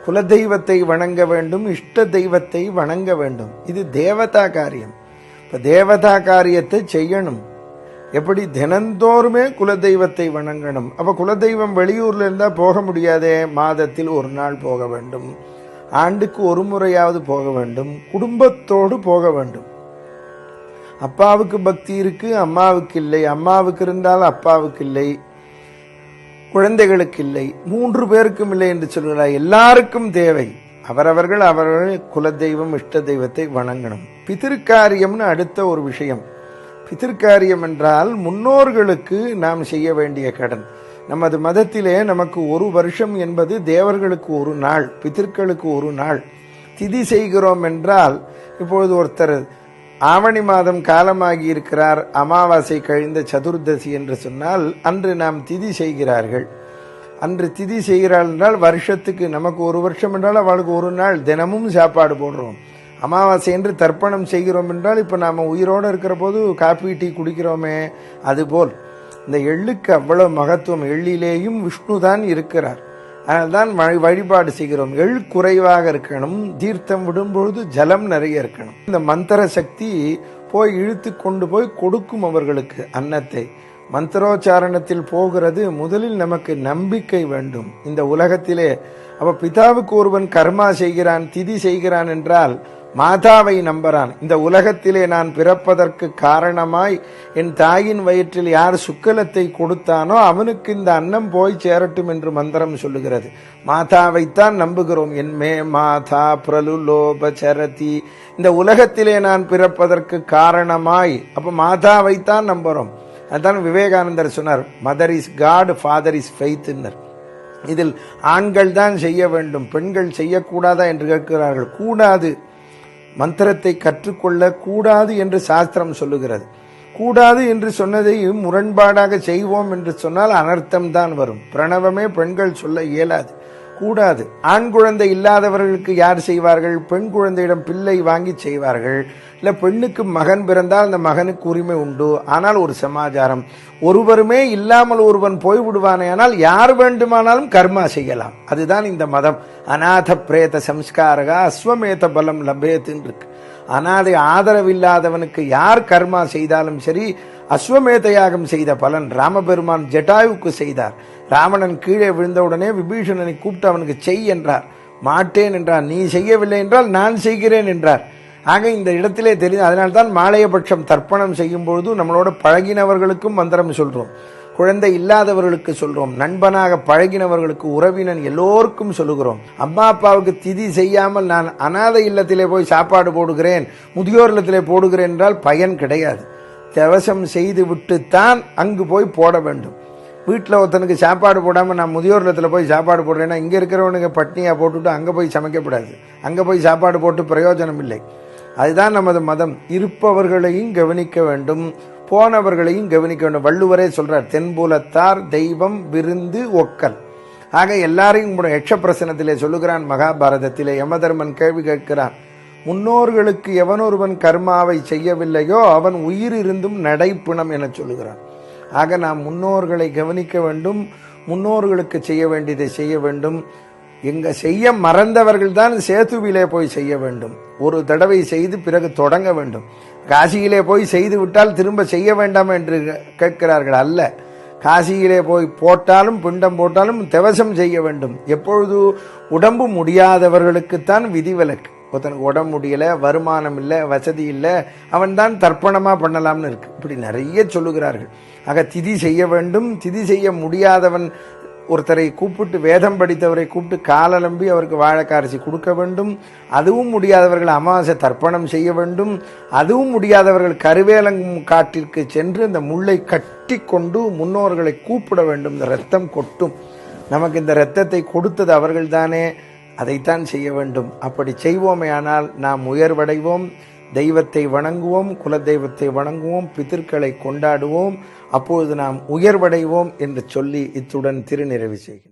குலதெய்வத்தை வணங்க வேண்டும், இஷ்ட தெய்வத்தை வணங்க வேண்டும். இது தேவதா காரியம். இப்ப தேவதா காரியத்தை செய்யணும். எப்படி தினந்தோறுமே குலதெய்வத்தை வணங்கணும். அப்ப குலதெய்வம் வெளியூர்ல இருந்தா போக முடியாதே. மாதத்தில் ஒரு நாள் போக வேண்டும், ஆண்டுக்கு ஒரு முறையாவது போக வேண்டும், குடும்பத்தோடு போக வேண்டும். அப்பாவுக்கு பக்தி இருக்கு, அம்மாவுக்கு இல்லை. அம்மாவுக்கு இருந்தால் அப்பாவுக்கு இல்லை, குழந்தைகளுக்கு இல்லை, 3 பேருக்கும் இல்லை என்று சொல்கிறார். எல்லாருக்கும் தேவை. அவரவர்கள் குலதெய்வம் இஷ்ட தெய்வத்தை வணங்கணும். பிதிர்காரியம்னு அடுத்த ஒரு விஷயம். பிதிர்காரியம் என்றால் முன்னோர்களுக்கு நாம் செய்ய வேண்டிய கடன். நமது மதத்திலே நமக்கு ஒரு வருஷம் என்பது தேவர்களுக்கு ஒரு நாள், பிதர்களுக்கு ஒரு நாள். திதி செய்கிறோம் என்றால், இப்பொழுது ஒருத்தர் ஆவணி மாதம் காலமாகி இருக்கிறார், அமாவாசை கழிந்த சதுர்தசி என்று சொன்னால் அன்று நாம் திதி செய்கிறார்கள். அன்று திதி செய்கிறாள் என்றால் வருஷத்துக்கு நமக்கு ஒரு வருஷம் என்றால் அவளுக்கு ஒரு நாள். தினமும் சாப்பாடு போடுறோம். அமாவாசை என்று தர்ப்பணம் செய்கிறோம் என்றால் இப்போ நாம் உயிரோடு இருக்கிற போது காப்பி டீ குடிக்கிறோமே, அதுபோல் இந்த எள்ளுக்கு அவ்வளவு மகத்துவம். எள்ளிலேயும் விஷ்ணு தான் இருக்கிறார். அதனால்தான் வழிபாடு செய்கிறோம். எள் குறைவாக இருக்கணும், தீர்த்தம் விடும்பொழுது ஜலம் நிறைய இருக்கணும். இந்த மந்திர சக்தி போய் இழுத்து கொண்டு போய் கொடுக்கும் அவர்களுக்கு அன்னத்தை. மந்திரோச்சாரணத்தில் போகிறது. முதலில் நமக்கு நம்பிக்கை வேண்டும் இந்த உலகத்திலே. அப்ப பிதாவுக்கு ஒருவன் கர்மா செய்கிறான், திதி செய்கிறான் என்றால் மாதாவை நம்புறான். இந்த உலகத்திலே நான் பிறப்பதற்கு காரணமாய் என் தாயின் வயிற்றில் யார் சுக்கலத்தை கொடுத்தானோ அவனுக்கு இந்த அன்னம் போய் சேரட்டும் என்று மந்திரம் சொல்லுகிறது. மாதாவைத்தான் நம்புகிறோம். என் மே மாதா பிரலுலோபசரதி. இந்த உலகத்திலே நான் பிறப்பதற்கு காரணமாய், அப்ப மாதாவைத்தான் நம்புறோம். அதுதான் விவேகானந்தர் சொன்னார், mother is god, father is faith. இதில் ஆண்கள் தான் செய்ய வேண்டும், பெண்கள் செய்யக்கூடாதா என்று கேட்கிறார்கள். கூடாது. மந்திரத்தை கற்றுக்கொள்ள கூடாது என்று சாஸ்திரம் சொல்லுகிறது. கூடாது என்று சொன்னதை முரண்பாடாக செய்வோம் என்று சொன்னால் அனர்த்தம் தான் வரும். பிரணவமே பெண்கள் சொல்ல இயலாது. கூடாது. ஆண் குழந்தை இல்லாதவர்களுக்கு யார் செய்வார்கள்? பெண் குழந்தையிடம் பிள்ளை வாங்கி செய்வார்கள். இல்ல பெண்ணுக்கு மகன் பிறந்தால் அந்த மகனுக்கு உரிமை உண்டு. ஆனால் ஒரு சமாச்சாரம், ஒருவருமே இல்லாமல் ஒருவன் போய்விடுவானே, ஆனால் யார் வேண்டுமானாலும் கர்மா செய்யலாம். அதுதான் இந்த மதம். அநாத பிரேத சம்ஸ்காரகா அஸ்வமேத பலம் லபேத்துன்னு இருக்கு. அநாதை ஆதரவில்லாதவனுக்கு யார் கர்மா செய்தாலும் சரி, அஸ்வமேத யாகம் செய்த பலன் ராமபெருமான் ஜட்டாயுக்கு செய்தார். ராவணன் கீழே விழுந்தவுடனே விபீஷணனை கூப்பிட்டு அவனுக்கு செய் என்றார். மாட்டேன் என்றார். நீ செய்யவில்லை என்றால் நான் செய்கிறேன் என்றார். ஆக இந்த இடத்திலே தெரியும். அதனால்தான் மாலையபட்சம் தர்ப்பணம் செய்யும் பொழுது நம்மளோட பழகினவர்களுக்கும் மந்திரம் சொல்றோம், குழந்தை இல்லாதவர்களுக்கு சொல்றோம், நண்பனாக பழகினவர்களுக்கு, உறவினன் எல்லோருக்கும் சொல்லுகிறோம். அம்மா அப்பாவுக்கு திதி செய்யாமல் நான் அநாதை இல்லத்திலே போய் சாப்பாடு போடுகிறேன், முதியோர் இல்லத்திலே போடுகிறேன் என்றால் பயன் கிடையாது. தவசம் செய்து விட்டுத்தான் அங்கு போய் போட வேண்டும். வீட்டில் ஒருத்தனுக்கு சாப்பாடு போடாமல் நான் முதியோர் இல்லத்தில் போய் சாப்பாடு போடுறேன்னா இங்கே இருக்கிறவனுக்கு பட்னியாக போட்டுவிட்டு அங்கே போய் சமைக்கப்படாது. அங்கே போய் சாப்பாடு போட்டு பிரயோஜனம் இல்லை. அதுதான் நமது மதம். இருப்பவர்களையும் கவனிக்க வேண்டும், போனவர்களையும் கவனிக்க வேண்டும். வள்ளுவரே சொல்றார், தென்புலத்தார் தெய்வம் விருந்து ஒக்கல். ஆக எல்லாரையும் யட்ச பிரசனத்திலே சொல்லுகிறான். மகாபாரதத்திலே யமதர்மன் கேள்வி கேட்கிறான், முன்னோர்களுக்கு எவனொருவன் கர்மாவை செய்யவில்லையோ அவன் உயிர் இருந்தும் நடைப்பிணம் என சொல்லுகிறான். ஆக நாம் முன்னோர்களை கவனிக்க வேண்டும், முன்னோர்களுக்கு செய்ய வேண்டியதை செய்ய வேண்டும். எங்க செய்ய மறந்தவர்கள் தான் சேத்துவிலே போய் செய்ய வேண்டும். ஒரு தடவை செய்து பிறகு தொடங்க வேண்டும். காசியிலே போய் செய்து விட்டால் திரும்ப செய்ய வேண்டாம் என்று கேட்கிறார்கள். அல்ல, காசியிலே போய் போட்டாலும் பிண்டம் போட்டாலும் தவசம் செய்ய வேண்டும். எப்பொழுது உடம்பு முடியாதவர்களுக்குத்தான் விதிவிலக்கு. ஒருத்தனுக்கு உடம்பு முடியல, வருமானம் இல்லை, வசதி இல்லை, அவன் தான் தர்ப்பணமா பண்ணலாம்னு இருக்கு. இப்படி நிறைய சொல்லுகிறார்கள். ஆக திதி செய்ய வேண்டும். திதி செய்ய முடியாதவன் ஒருத்தரை கூப்பிட்டு, வேதம் படித்தவரை கூப்பிட்டு காலலம்பி அவருக்கு வாழைக்காரசி கொடுக்க வேண்டும். அதுவும் முடியாதவர்கள் அமாவாசை தர்ப்பணம் செய்ய வேண்டும். அதுவும் முடியாதவர்கள் கருவேலங்கும் காட்டிற்கு சென்று அந்த முள்ளை கட்டி கொண்டு முன்னோர்களை கூப்பிட வேண்டும். இந்த ரத்தம் கொட்டும். நமக்கு இந்த ரத்தத்தை கொடுத்தது அவர்கள் தானே, அதைத்தான் செய்ய வேண்டும். அப்படி செய்வோமே ஆனால் நாம் உயர்வடைவோம். தெய்வத்தை வணங்குவோம், குலதெய்வத்தை வணங்குவோம், பிதர்களை கொண்டாடுவோம். அப்பொழுது நாம் உயர்வடைவோம் என்று சொல்லி இத்துடன் திருநிறைவு செய்கிறோம்.